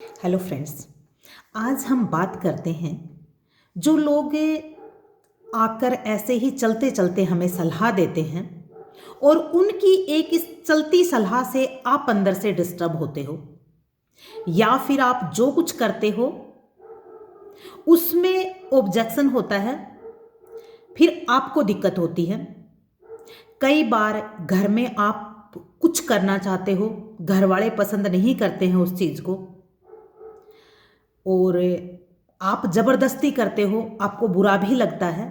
Hello friends, आज हम बात करते हैं जो लोग आकर ऐसे ही चलते चलते हमें सलाह देते हैं और उनकी एक इस चलती सलाह से आप अंदर से डिस्टर्ब होते हो या फिर आप जो कुछ करते हो उसमें ऑब्जेक्शन होता है, फिर आपको दिक्कत होती है। कई बार घर में आप कुछ करना चाहते हो, घर वाले पसंद नहीं करते हैं उस चीज़ को और आप ज़बरदस्ती करते हो, आपको बुरा भी लगता है,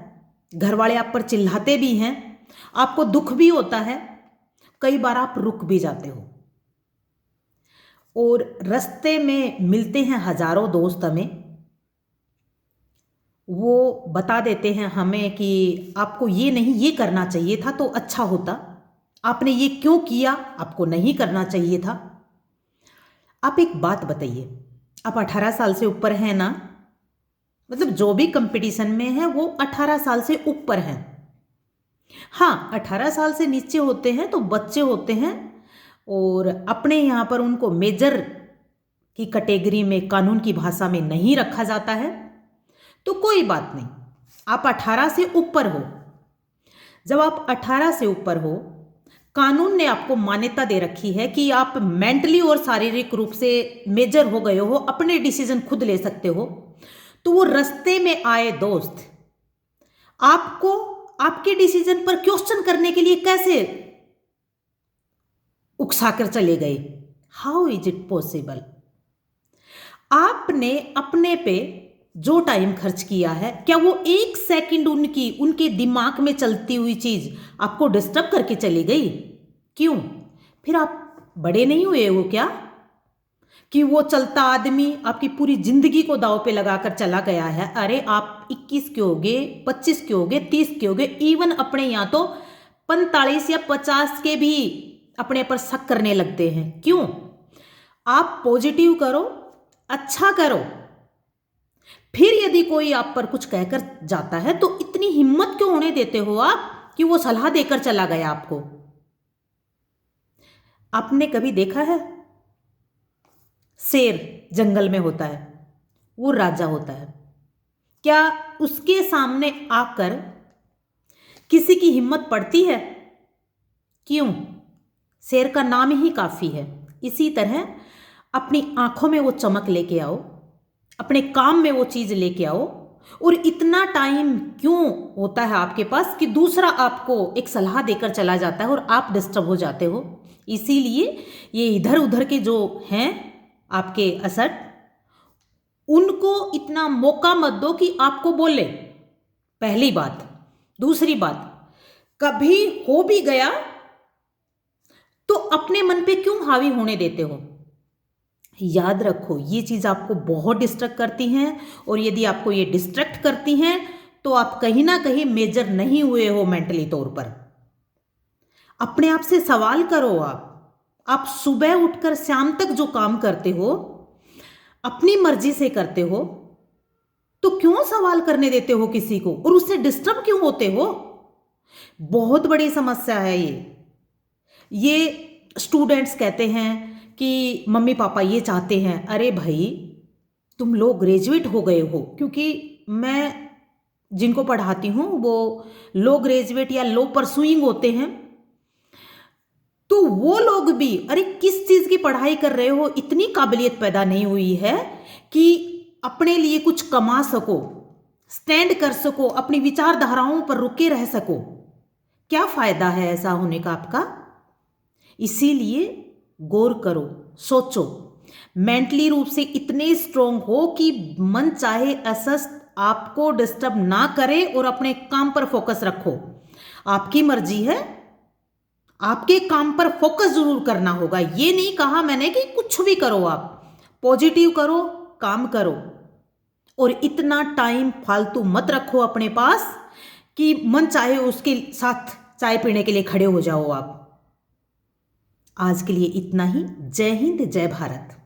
घर वाले आप पर चिल्लाते भी हैं, आपको दुख भी होता है। कई बार आप रुक भी जाते हो और रास्ते में मिलते हैं हजारों दोस्त हमें, वो बता देते हैं हमें कि आपको ये नहीं ये करना चाहिए था तो अच्छा होता, आपने ये क्यों किया, आपको नहीं करना चाहिए था। आप एक बात बताइए, आप 18 साल से ऊपर हैं ना? मतलब जो भी कंपटीशन में है वो 18 साल से ऊपर हैं। हाँ, 18 साल से नीचे होते हैं तो बच्चे होते हैं और अपने यहाँ पर उनको मेजर की कैटेगरी में कानून की भाषा में नहीं रखा जाता है, तो कोई बात नहीं। आप 18 से ऊपर हो। जब आप 18 से ऊपर हो, कानून ने आपको मान्यता दे रखी है कि आप मेंटली और शारीरिक रूप से मेजर हो गए हो, अपने डिसीजन खुद ले सकते हो। तो वो रास्ते में आए दोस्त आपको आपके डिसीजन पर क्वेश्चन करने के लिए कैसे उकसाकर चले गए? How is it possible? आपने अपने पे जो टाइम खर्च किया है, क्या वो एक सेकंड उनके दिमाग में चलती हुई चीज आपको डिस्टर्ब करके चली गई? क्यों? फिर आप बड़े नहीं हुए हो क्या कि वो चलता आदमी आपकी पूरी जिंदगी को दांव पे लगाकर चला गया है? अरे आप 21 के होगे, 25 के होगे, 30 के होगे, इवन अपने यहाँ तो 45 या 50 के भी अपने पर शक करने लगते हैं। क्यों? आप पॉजिटिव करो, अच्छा करो, फिर यदि कोई आप पर कुछ कहकर जाता है तो इतनी हिम्मत क्यों होने देते हो आप कि वो सलाह देकर चला गया आपको? आपने कभी देखा है शेर जंगल में होता है, वो राजा होता है, क्या उसके सामने आकर किसी की हिम्मत पड़ती है? क्यों? शेर का नाम ही काफी है। इसी तरह अपनी आंखों में वो चमक लेके आओ, अपने काम में वो चीज लेके आओ। और इतना टाइम क्यों होता है आपके पास कि दूसरा आपको एक सलाह देकर चला जाता है और आप डिस्टर्ब हो जाते हो? इसीलिए ये इधर उधर के जो हैं आपके असर, उनको इतना मौका मत दो कि आपको बोले। पहली बात। दूसरी बात, कभी हो भी गया तो अपने मन पे क्यों हावी होने देते हो? याद रखो, ये चीज आपको बहुत डिस्ट्रैक्ट करती हैं और यदि आपको ये डिस्ट्रैक्ट करती हैं तो आप कहीं ना कहीं मेजर नहीं हुए हो मेंटली तौर पर। अपने आप से सवाल करो। आप सुबह उठकर शाम तक जो काम करते हो अपनी मर्जी से करते हो, तो क्यों सवाल करने देते हो किसी को और उससे डिस्टर्ब क्यों होते हो? बहुत बड़ी समस्या है ये स्टूडेंट्स कहते हैं कि मम्मी पापा ये चाहते हैं। अरे भाई, तुम लोग ग्रेजुएट हो गए हो, क्योंकि मैं जिनको पढ़ाती हूँ वो लो ग्रेजुएट या लो परसुइंग होते हैं, तो वो लोग भी अरे किस चीज की पढ़ाई कर रहे हो, इतनी काबिलियत पैदा नहीं हुई है कि अपने लिए कुछ कमा सको, स्टैंड कर सको, अपनी विचारधाराओं पर रुके रह सको। क्या फायदा है ऐसा होने का आपका? इसीलिए गौर करो, सोचो, मेंटली रूप से इतने स्ट्रोंग हो कि मन चाहे अस्वस्थ आपको डिस्टर्ब ना करे और अपने काम पर फोकस रखो। आपकी मर्जी है, आपके काम पर फोकस जरूर करना होगा। ये नहीं कहा मैंने कि कुछ भी करो, आप पॉजिटिव करो, काम करो और इतना टाइम फालतू मत रखो अपने पास कि मन चाहे उसके साथ चाय पीने के लिए खड़े हो जाओ आप। आज के लिए इतना ही। जय हिंद, जय भारत।